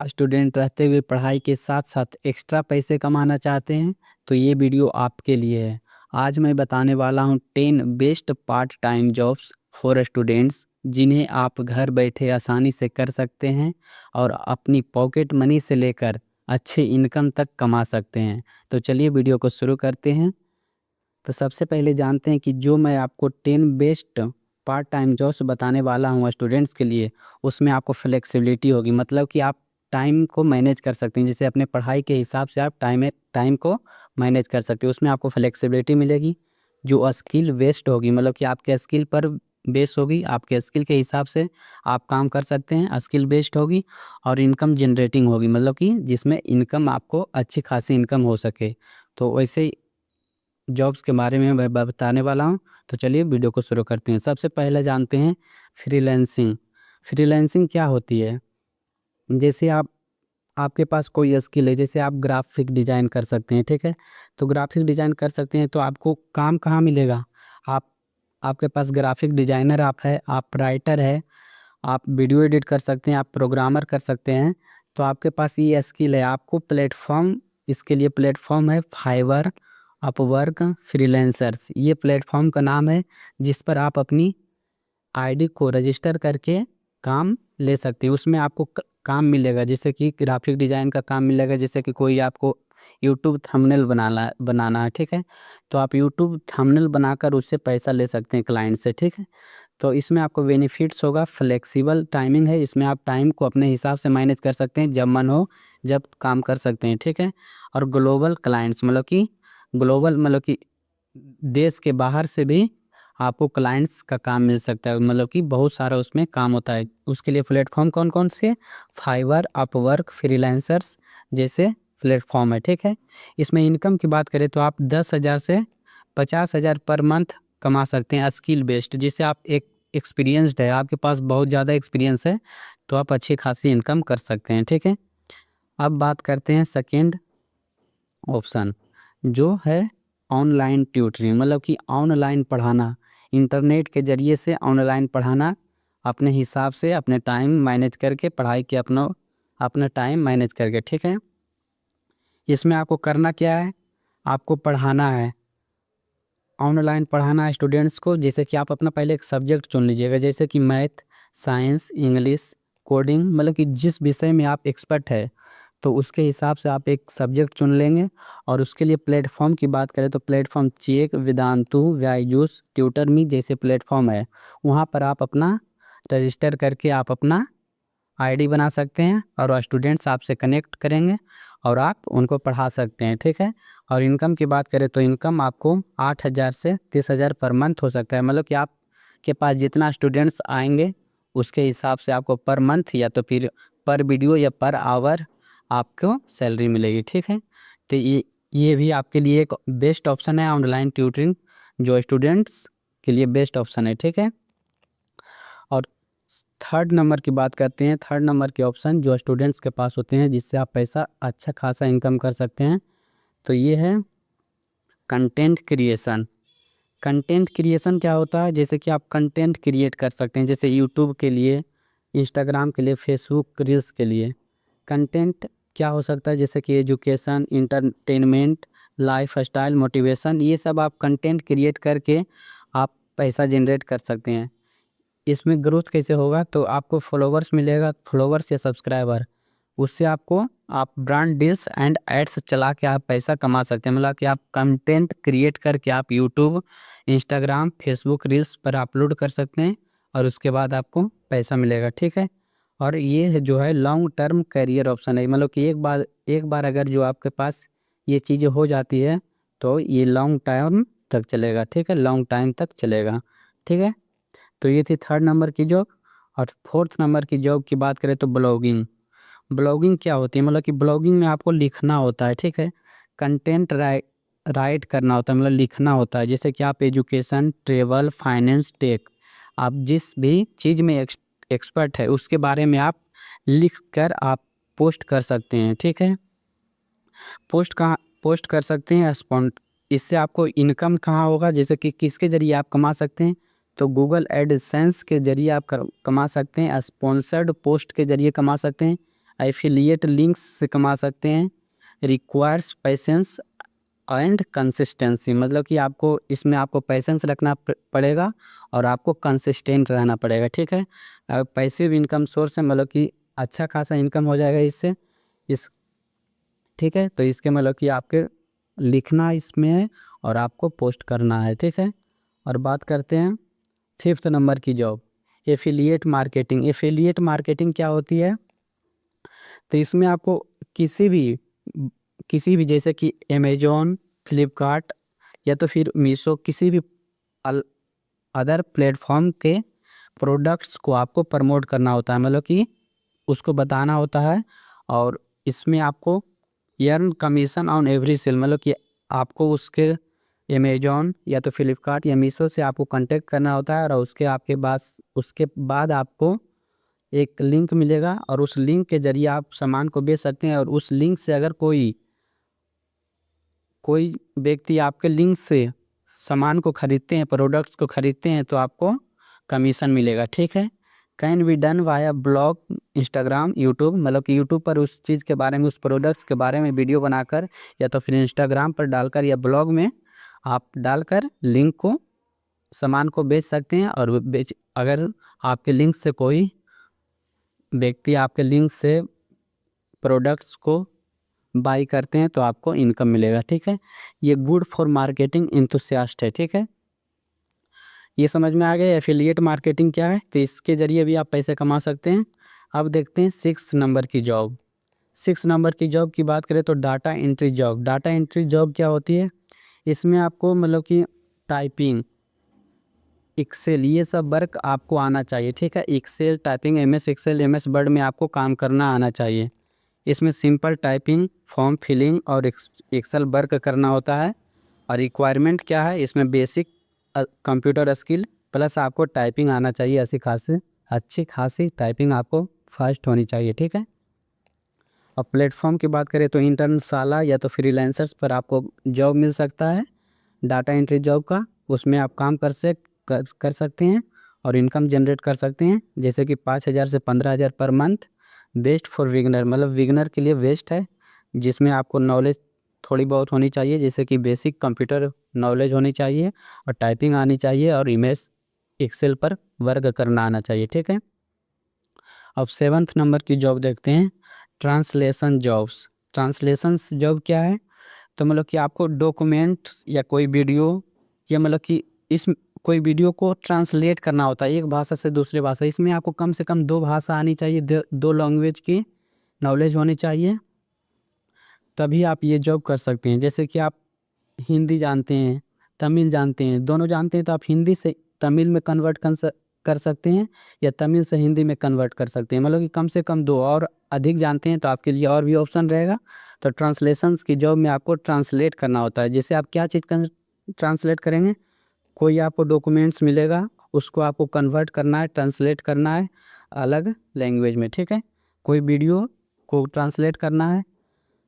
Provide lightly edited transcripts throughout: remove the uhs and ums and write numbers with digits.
Student रहते हुए पढ़ाई के साथ साथ एक्स्ट्रा पैसे कमाना चाहते हैं तो ये वीडियो आपके लिए है। आज मैं बताने वाला हूँ 10 best part time jobs for students जिन्हें आप घर बैठे आसानी से कर सकते हैं और अपनी पॉकेट मनी से लेकर अच्छे इनकम तक कमा सकते हैं। तो चलिए वीडियो को शुरू करते हैं। तो सबसे पहले जानते हैं कि जो मैं आपको 10 बेस्ट पार्ट टाइम जॉब्स बताने वाला हूँ स्टूडेंट्स के लिए, उसमें आपको फ्लेक्सिबिलिटी होगी, मतलब कि आप टाइम को मैनेज कर सकते हैं। जैसे अपने पढ़ाई के हिसाब से आप टाइम को मैनेज कर सकते हो, उसमें आपको फ्लेक्सिबिलिटी मिलेगी। जो स्किल बेस्ड होगी, मतलब कि आपके स्किल पर बेस होगी, आपके स्किल के हिसाब से आप काम कर सकते हैं, स्किल बेस्ड होगी। और इनकम जनरेटिंग होगी, मतलब कि जिसमें इनकम आपको अच्छी खासी इनकम हो सके। तो वैसे जॉब्स के बारे में मैं बताने वाला हूँ। तो चलिए वीडियो को शुरू करते हैं। सबसे पहले जानते हैं फ्रीलांसिंग। फ्रीलांसिंग क्या होती है? जैसे आपके पास कोई स्किल है, जैसे आप ग्राफिक डिज़ाइन कर सकते हैं, ठीक है। तो ग्राफिक डिज़ाइन कर सकते हैं तो आपको काम कहाँ मिलेगा? आप आपके पास ग्राफिक डिज़ाइनर आप राइटर है, आप वीडियो एडिट कर सकते हैं, आप प्रोग्रामर कर सकते हैं। तो आपके पास ये स्किल है, आपको प्लेटफॉर्म, इसके लिए प्लेटफॉर्म है फाइवर, अपवर्क, फ्रीलांसर्स, ये प्लेटफॉर्म का नाम है जिस पर आप अपनी आईडी को रजिस्टर करके काम ले सकते हैं। उसमें आपको काम मिलेगा, जैसे कि ग्राफिक डिज़ाइन का काम मिलेगा, जैसे कि कोई आपको यूट्यूब थंबनेल बनाना है, ठीक है। तो आप यूट्यूब थंबनेल बनाकर उससे पैसा ले सकते हैं क्लाइंट से, ठीक है। तो इसमें आपको बेनिफिट्स होगा, फ्लेक्सिबल टाइमिंग है, इसमें आप टाइम को अपने हिसाब से मैनेज कर सकते हैं, जब मन हो जब काम कर सकते हैं, ठीक है। और ग्लोबल क्लाइंट्स, मतलब कि देश के बाहर से भी आपको क्लाइंट्स का काम मिल सकता है, मतलब कि बहुत सारा उसमें काम होता है। उसके लिए प्लेटफॉर्म कौन कौन से? फाइवर, अपवर्क, फ्रीलांसर्स जैसे प्लेटफॉर्म है, ठीक है। इसमें इनकम की बात करें तो आप 10,000 से 50,000 पर मंथ कमा सकते हैं, स्किल बेस्ड। जैसे आप एक एक्सपीरियंसड है, आपके पास बहुत ज़्यादा एक्सपीरियंस है, तो आप अच्छी खासी इनकम कर सकते हैं, ठीक है। अब बात करते हैं सेकेंड ऑप्शन, जो है ऑनलाइन ट्यूटरिंग, मतलब कि ऑनलाइन पढ़ाना, इंटरनेट के ज़रिए से ऑनलाइन पढ़ाना, अपने हिसाब से अपने टाइम मैनेज करके पढ़ाई के अपना टाइम मैनेज करके, ठीक है। इसमें आपको करना क्या है? आपको पढ़ाना है, ऑनलाइन पढ़ाना है स्टूडेंट्स को। जैसे कि आप अपना पहले एक सब्जेक्ट चुन लीजिएगा, जैसे कि मैथ, साइंस, इंग्लिश, कोडिंग, मतलब कि जिस विषय में आप एक्सपर्ट है तो उसके हिसाब से आप एक सब्जेक्ट चुन लेंगे। और उसके लिए प्लेटफॉर्म की बात करें तो प्लेटफॉर्म चेक, वेदांतु, बायजूस, ट्यूटरमी जैसे प्लेटफॉर्म है, वहाँ पर आप अपना रजिस्टर करके आप अपना आईडी बना सकते हैं और स्टूडेंट्स आपसे कनेक्ट करेंगे और आप उनको पढ़ा सकते हैं, ठीक है। और इनकम की बात करें तो इनकम आपको 8,000 से 30,000 पर मंथ हो सकता है, मतलब कि आपके पास जितना स्टूडेंट्स आएंगे उसके हिसाब से आपको पर मंथ या तो फिर पर वीडियो या पर आवर आपको सैलरी मिलेगी, ठीक है। तो ये भी आपके लिए एक बेस्ट ऑप्शन है, ऑनलाइन ट्यूटरिंग जो स्टूडेंट्स के लिए बेस्ट ऑप्शन है, ठीक है। और थर्ड नंबर की बात करते हैं, थर्ड नंबर के ऑप्शन जो स्टूडेंट्स के पास होते हैं जिससे आप पैसा अच्छा खासा इनकम कर सकते हैं, तो ये है कंटेंट क्रिएशन। कंटेंट क्रिएशन क्या होता है? जैसे कि आप कंटेंट क्रिएट कर सकते हैं, जैसे यूट्यूब के लिए, इंस्टाग्राम के लिए, फेसबुक रील्स के लिए। कंटेंट क्या हो सकता है? जैसे कि education, entertainment, life style, motivation, ये सब आप कंटेंट क्रिएट करके आप पैसा जनरेट कर सकते हैं। इसमें ग्रोथ कैसे होगा? तो आपको फॉलोवर्स मिलेगा, फॉलोवर्स या सब्सक्राइबर, उससे आपको आप ब्रांड डील्स एंड एड्स चला के आप पैसा कमा सकते हैं। मतलब कि आप कंटेंट क्रिएट करके आप यूट्यूब, इंस्टाग्राम, फेसबुक रील्स पर अपलोड कर सकते हैं और उसके बाद आपको पैसा मिलेगा, ठीक है। और ये जो है लॉन्ग टर्म करियर ऑप्शन है, मतलब कि एक बार अगर जो आपके पास ये चीज़ें हो जाती है तो ये लॉन्ग टाइम तक चलेगा, ठीक है, लॉन्ग टाइम तक चलेगा, ठीक है। तो ये थी थर्ड नंबर की जॉब। और फोर्थ नंबर की जॉब की बात करें तो ब्लॉगिंग। ब्लॉगिंग क्या होती है? मतलब कि ब्लॉगिंग में आपको लिखना होता है, ठीक है, कंटेंट राइट करना होता है, मतलब लिखना होता है। जैसे कि आप एजुकेशन, ट्रेवल, फाइनेंस, टेक, आप जिस भी चीज़ में एक्सपर्ट है उसके बारे में आप लिख कर आप पोस्ट कर सकते हैं, ठीक है। पोस्ट कर सकते हैं स्पॉन्ट, इससे आपको इनकम कहाँ होगा? जैसे कि किसके ज़रिए आप कमा सकते हैं? तो गूगल एडसेंस के ज़रिए आप कमा सकते हैं, स्पॉन्सर्ड पोस्ट के ज़रिए कमा सकते हैं, एफिलिएट लिंक्स से कमा सकते हैं। रिक्वायर्स पेशेंस एंड कंसिस्टेंसी, मतलब कि आपको इसमें आपको पेशेंस रखना पड़ेगा और आपको कंसिस्टेंट रहना पड़ेगा, ठीक है। पैसिव इनकम सोर्स है, मतलब कि अच्छा खासा इनकम हो जाएगा इससे, इस ठीक है। तो इसके मतलब कि आपके लिखना इसमें है और आपको पोस्ट करना है, ठीक है। और बात करते हैं 5th नंबर की job, affiliate marketing. Affiliate marketing क्या होती है? तो इसमें आपको किसी भी जैसे कि अमेजोन, फ्लिपकार्ट या तो फिर मीशो, किसी भी अदर प्लेटफॉर्म के प्रोडक्ट्स को आपको प्रमोट करना होता है, मतलब कि उसको बताना होता है। और इसमें आपको earn commission on every sale, मतलब कि आपको उसके अमेजोन या तो फ्लिपकार्ट या मीशो से आपको कांटेक्ट करना होता है, और उसके बाद आपको एक लिंक मिलेगा और उस लिंक के जरिए आप सामान को बेच सकते हैं। और उस लिंक से अगर कोई व्यक्ति आपके लिंक से सामान को खरीदते हैं, प्रोडक्ट्स को खरीदते हैं, तो आपको कमीशन मिलेगा, ठीक है। Can be done via blog, Instagram, YouTube, मतलब कि यूट्यूब पर उस चीज़ के बारे में, उस प्रोडक्ट्स के बारे में वीडियो बनाकर या तो फिर इंस्टाग्राम पर डालकर या ब्लॉग में आप डालकर लिंक को, सामान को बेच सकते हैं। और अगर आपके लिंक से कोई व्यक्ति आपके लिंक से प्रोडक्ट्स को बाई करते हैं तो आपको इनकम मिलेगा, ठीक है। ये गुड फॉर मार्केटिंग एंथुसियास्ट है, ठीक है। ये समझ में आ गया एफिलिएट मार्केटिंग क्या है, तो इसके जरिए भी आप पैसे कमा सकते हैं। अब देखते हैं 6 नंबर की जॉब। 6 नंबर की जॉब की बात करें तो data entry job. Data entry job क्या होती है? इसमें आपको मतलब कि टाइपिंग, एक्सेल, ये सब वर्क आपको आना चाहिए, ठीक है। Excel typing, MS Excel, MS Word में आपको काम करना आना चाहिए। इसमें सिंपल टाइपिंग, फॉर्म फिलिंग और एक्सेल वर्क करना होता है। और रिक्वायरमेंट क्या है इसमें? बेसिक कंप्यूटर स्किल प्लस आपको टाइपिंग आना चाहिए, अच्छी खासी टाइपिंग आपको फास्ट होनी चाहिए, ठीक है। और प्लेटफॉर्म की बात करें तो इंटर्नशाला या तो फ्रीलांसर्स पर आपको जॉब मिल सकता है डाटा एंट्री जॉब का। उसमें आप काम कर सकते हैं और इनकम जनरेट कर सकते हैं, जैसे कि 5,000 से 15,000 per month. Best for beginner, मतलब बिगनर के लिए बेस्ट है, जिसमें आपको नॉलेज थोड़ी बहुत होनी चाहिए, जैसे कि बेसिक कंप्यूटर नॉलेज होनी चाहिए और टाइपिंग आनी चाहिए और इमेज एक्सेल पर वर्क करना आना चाहिए, ठीक है। अब 7th नंबर की जॉब देखते हैं, ट्रांसलेशन जॉब्स। ट्रांसलेशन जॉब क्या है? तो मतलब कि आपको डॉक्यूमेंट्स या कोई वीडियो, या मतलब कि इस कोई वीडियो को ट्रांसलेट करना होता है एक भाषा से दूसरे भाषा। इसमें आपको कम से कम 2 भाषा आनी चाहिए, 2 लैंग्वेज की नॉलेज होनी चाहिए, तभी आप ये जॉब कर सकते हैं। जैसे कि आप हिंदी जानते हैं, तमिल जानते हैं, दोनों जानते हैं, तो आप हिंदी से तमिल में कन्वर्ट कर सकते हैं या तमिल से हिंदी में कन्वर्ट कर सकते हैं, मतलब कि कम से कम 2। और अधिक जानते हैं तो आपके लिए और भी ऑप्शन रहेगा। तो ट्रांसलेशंस की जॉब में आपको ट्रांसलेट करना होता है। जैसे आप क्या चीज़ ट्रांसलेट करेंगे? कोई आपको डॉक्यूमेंट्स मिलेगा, उसको आपको कन्वर्ट करना है, ट्रांसलेट करना है अलग लैंग्वेज में, ठीक है। कोई वीडियो को ट्रांसलेट करना है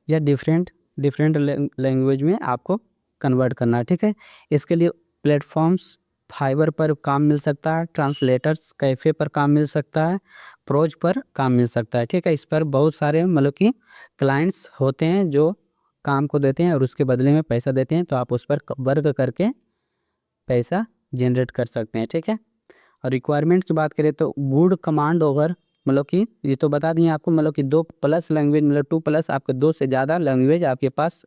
या डिफरेंट डिफरेंट लैंग्वेज में आपको कन्वर्ट करना है, ठीक है। इसके लिए प्लेटफॉर्म्स फाइवर पर काम मिल सकता है, ट्रांसलेटर्स कैफ़े पर काम मिल सकता है, प्रोज पर काम मिल सकता है, ठीक है। इस पर बहुत सारे मतलब कि क्लाइंट्स होते हैं जो काम को देते हैं और उसके बदले में पैसा देते हैं, तो आप उस पर वर्क करके पैसा जनरेट कर सकते हैं, ठीक है। और रिक्वायरमेंट की बात करें तो गुड कमांड ओवर, मतलब कि ये तो बता दिए आपको, मतलब कि 2+ लैंग्वेज, मतलब 2+ आपके 2 से ज़्यादा लैंग्वेज आपके पास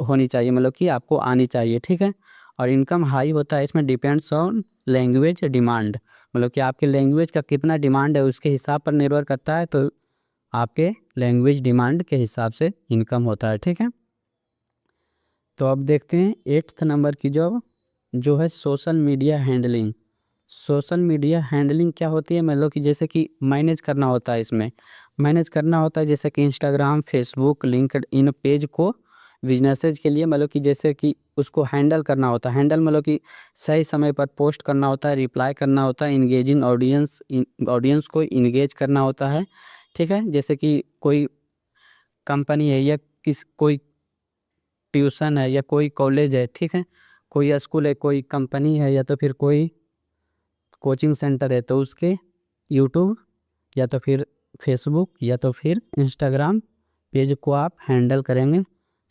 होनी चाहिए, मतलब कि आपको आनी चाहिए, ठीक है। और इनकम हाई होता है इसमें, डिपेंड्स ऑन लैंग्वेज डिमांड, मतलब कि आपके लैंग्वेज का कितना डिमांड है उसके हिसाब पर निर्भर करता है। तो आपके लैंग्वेज डिमांड के हिसाब से इनकम होता है, ठीक है। तो अब देखते हैं 8th नंबर की जॉब, जो है social media handling. Social media handling क्या होती है? मतलब कि जैसे कि मैनेज करना होता है, इसमें मैनेज करना होता है, जैसे कि Instagram, Facebook, linked in page को बिजनेसेज के लिए, मतलब कि जैसे कि उसको हैंडल करना होता है। हैंडल मतलब कि सही समय पर पोस्ट करना होता है, रिप्लाई करना होता है, इंगेजिंग ऑडियंस को इंगेज करना होता है, ठीक है। जैसे कि कोई कंपनी है या कोई ट्यूशन है या कोई कॉलेज है, ठीक है, कोई स्कूल है, कोई कंपनी है या तो फिर कोई कोचिंग सेंटर है, तो उसके यूट्यूब या तो फिर फेसबुक या तो फिर इंस्टाग्राम पेज को आप हैंडल करेंगे,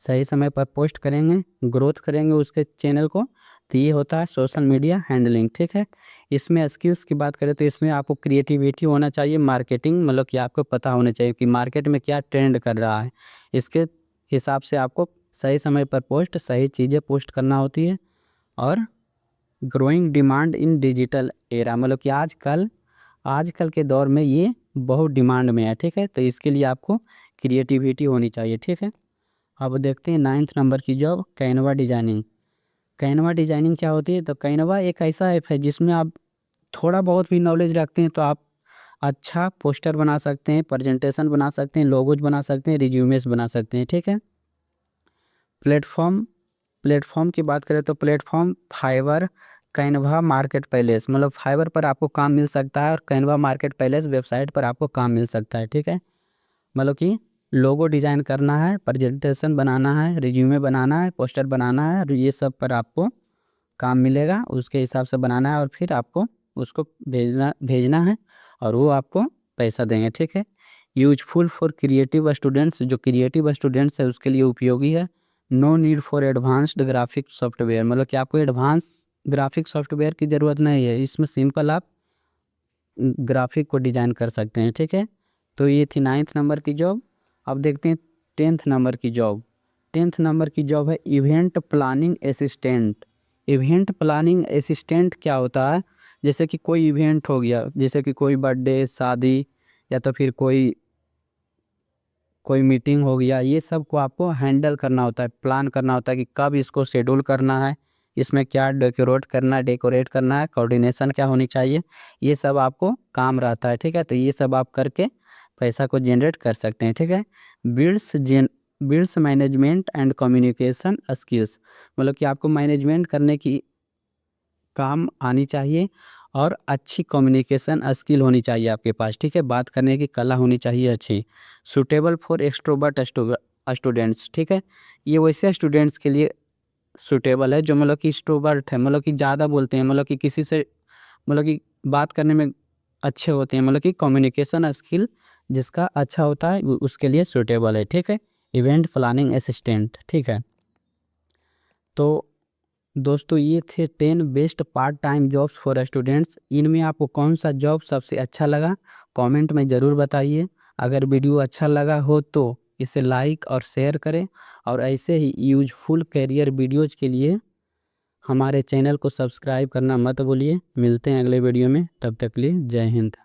सही समय पर पोस्ट करेंगे, ग्रोथ करेंगे उसके चैनल को, तो ये होता है सोशल मीडिया हैंडलिंग। ठीक है, इसमें स्किल्स की बात करें तो इसमें आपको क्रिएटिविटी होना चाहिए, मार्केटिंग मतलब कि आपको पता होना चाहिए कि मार्केट में क्या ट्रेंड कर रहा है, इसके हिसाब से आपको सही समय पर पोस्ट सही चीज़ें पोस्ट करना होती है। और growing demand in digital era, मतलब कि आजकल के दौर में ये बहुत डिमांड में है। ठीक है, तो इसके लिए आपको क्रिएटिविटी होनी चाहिए। ठीक है, अब देखते हैं 9th नंबर की job Canva designing. Canva designing क्या होती है? तो कैनवा एक ऐसा ऐप है जिसमें आप थोड़ा बहुत भी नॉलेज रखते हैं तो आप अच्छा पोस्टर बना सकते हैं, प्रेजेंटेशन बना सकते हैं, लोगोज बना सकते हैं, रिज्यूमेस बना सकते हैं। ठीक है, प्लेटफॉर्म प्लेटफॉर्म की बात करें तो platform Fiverr, Canva, market place, मतलब फाइवर पर आपको काम मिल सकता है और कैनवा मार्केट प्लेस वेबसाइट पर आपको काम मिल सकता है। ठीक है, मतलब कि लोगो डिज़ाइन करना है, प्रेजेंटेशन बनाना है, रिज्यूमे बनाना है, पोस्टर बनाना है, और ये सब पर आपको काम मिलेगा, उसके हिसाब से बनाना है और फिर आपको उसको भेजना है और वो आपको पैसा देंगे। ठीक है, यूजफुल फॉर क्रिएटिव स्टूडेंट्स, जो क्रिएटिव स्टूडेंट्स है उसके लिए उपयोगी है। No need for advanced graphic software, मतलब कि आपको एडवांस ग्राफिक सॉफ्टवेयर की ज़रूरत नहीं है, इसमें सिंपल आप ग्राफिक को डिज़ाइन कर सकते हैं। ठीक है, तो ये थी 9th नंबर की जॉब। अब देखते हैं 10th नंबर की जॉब। 10th नंबर की जॉब है event planning assistant. Event planning assistant क्या होता है? जैसे कि कोई इवेंट हो गया, जैसे कि कोई बर्थडे, शादी, या तो फिर कोई मीटिंग हो गया, ये सब को आपको हैंडल करना होता है, प्लान करना होता है कि कब इसको शेड्यूल करना है, इसमें क्या डेकोरेट करना है, कोऑर्डिनेशन क्या होनी चाहिए, ये सब आपको काम रहता है। ठीक है, तो ये सब आप करके पैसा को जनरेट कर सकते हैं। ठीक है, builds management and communication skills, मतलब कि आपको मैनेजमेंट करने की काम आनी चाहिए और अच्छी कम्युनिकेशन स्किल होनी चाहिए आपके पास। ठीक है, बात करने की कला होनी चाहिए अच्छी। सूटेबल फॉर एक्सट्रोवर्ट स्टूडेंट्स, ठीक है, ये वैसे स्टूडेंट्स के लिए सूटेबल है जो मतलब कि एक्सट्रोवर्ट है, मतलब कि ज़्यादा बोलते हैं, मतलब कि किसी से मतलब कि बात करने में अच्छे होते हैं, मतलब कि कम्युनिकेशन स्किल जिसका अच्छा होता है उसके लिए सूटेबल है। ठीक है, इवेंट प्लानिंग असिस्टेंट। ठीक है, तो दोस्तों ये थे 10 best part time jobs for students. इनमें आपको कौन सा जॉब सबसे अच्छा लगा कमेंट में ज़रूर बताइए। अगर वीडियो अच्छा लगा हो तो इसे लाइक और शेयर करें, और ऐसे ही यूजफुल करियर वीडियोज़ के लिए हमारे चैनल को सब्सक्राइब करना मत भूलिए। मिलते हैं अगले वीडियो में, तब तक के लिए जय हिंद।